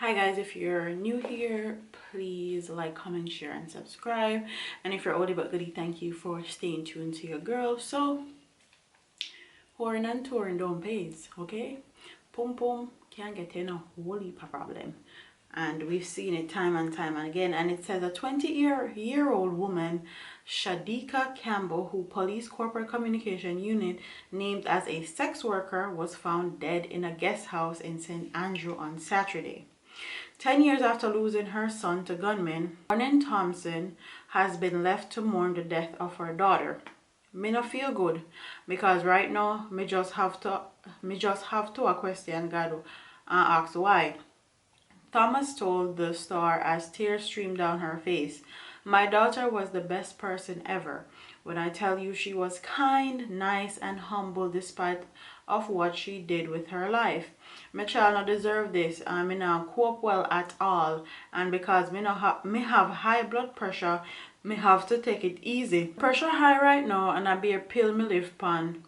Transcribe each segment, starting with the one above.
Hi guys, if you're new here, please like, comment, share, and subscribe. And if you're oldie but goodie, thank you for staying tuned to your girl. So, whoring and touring don't pays, okay? Pum pum can't get in a whole heap of problem. And we've seen it time and time and again. And it says a 20-year-old woman, Shadika Campbell, who police corporate communication unit named as a sex worker, was found dead in a guest house in St. Andrew on Saturday. 10 years after losing her son to gunmen, Vernon Thompson has been left to mourn the death of her daughter. Me no feel good because right now me just have to a question God and ask why. Thomas told the Star as tears streamed down her face, "My daughter was the best person ever. When I tell you she was kind, nice, and humble despite of what she did with her life. My child not deserve this and me not cope well at all. And because me have high blood pressure, me have to take it easy. Pressure high right now and I be a pill me live pan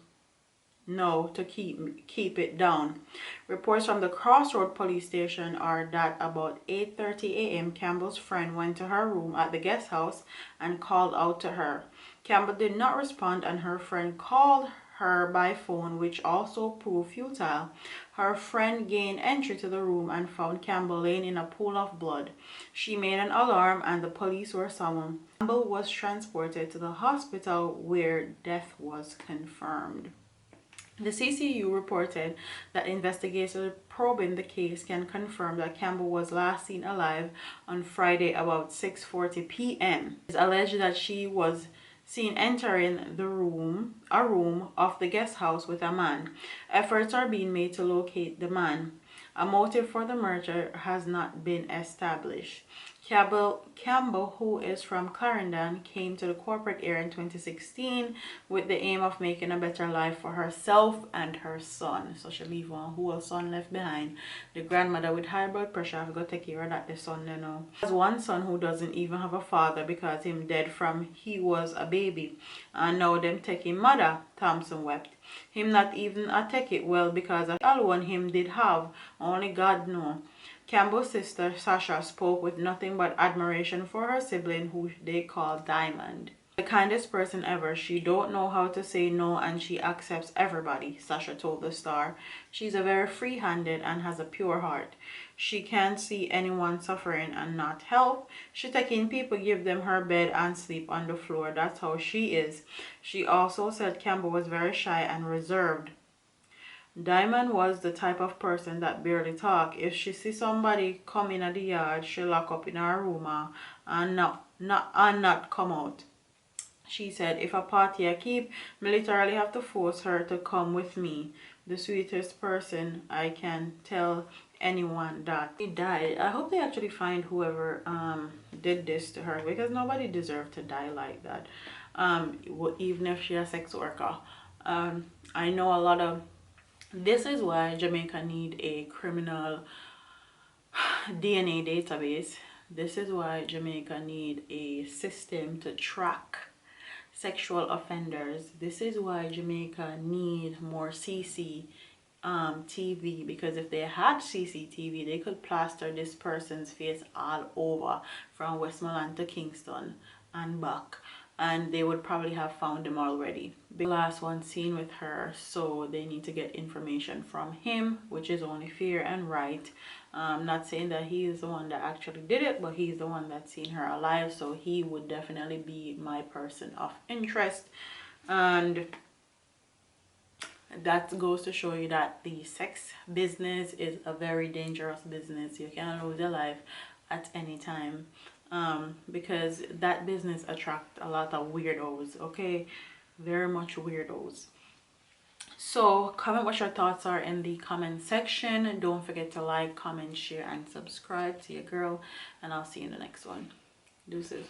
no to keep it down." Reports from the Crossroad police station are that about 8:30 a.m. Campbell's friend went to her room at the guest house and called out to her. Campbell did not respond and her friend called her by phone, which also proved futile. Her friend gained entry to the room and found Campbell laying in a pool of blood. She made an alarm and the police were summoned. Campbell was transported to the hospital where death was confirmed. The CCU reported that investigators probing the case can confirm that Campbell was last seen alive on Friday about 6:40 p.m. It's alleged that she was seen entering a room of the guest house with a man. Efforts are being made to locate the man. A motive for the murder has not been established. Campbell, who is from Clarendon, came to the corporate area in 2016 with the aim of making a better life for herself and her son. So she leave one whole son left behind. The grandmother with high blood pressure have got to take care of that the son you know. Has one son who doesn't even have a father because him dead from he was a baby. And now them take him mother, Thompson wept. Him not even a take it well because all one him did have, only God know. Campbell's sister Sasha spoke with nothing but admiration for her sibling, who they call Diamond. The kindest person ever. She don't know how to say no and she accepts everybody, Sasha told the Star. She's a very free-handed and has a pure heart. She can't see anyone suffering and not help. She take in people, give them her bed and sleep on the floor. That's how she is. She also said Campbell was very shy and reserved. Diamond was the type of person that barely talk. If she see somebody come in at the yard, she lock up in her room and not come out. She said, "If a party I keep, me literally have to force her to come with me. The sweetest person I can tell anyone that." He died. I hope they actually find whoever did this to her because nobody deserved to die like that. Even if she's a sex worker. I know a lot of. This is why Jamaica need a criminal DNA database. This is why Jamaica need a system to track sexual offenders. This is why Jamaica need more TV, because if they had CCTV, they could plaster this person's face all over from Westmoreland to Kingston and back, and they would probably have found him already. The last one seen with her, so they need to get information from him, which is only fair and right. Not saying that he is the one that actually did it, but he's the one that seen her alive, so he would definitely be my person of interest. And that goes to show you that the sex business is a very dangerous business. You can lose your life at any time. Because that business attracts a lot of weirdos, okay? Very much weirdos. So comment what your thoughts are in the comment section. Don't forget to like, comment, share, and subscribe to your girl, and I'll see you in the next one. Deuces.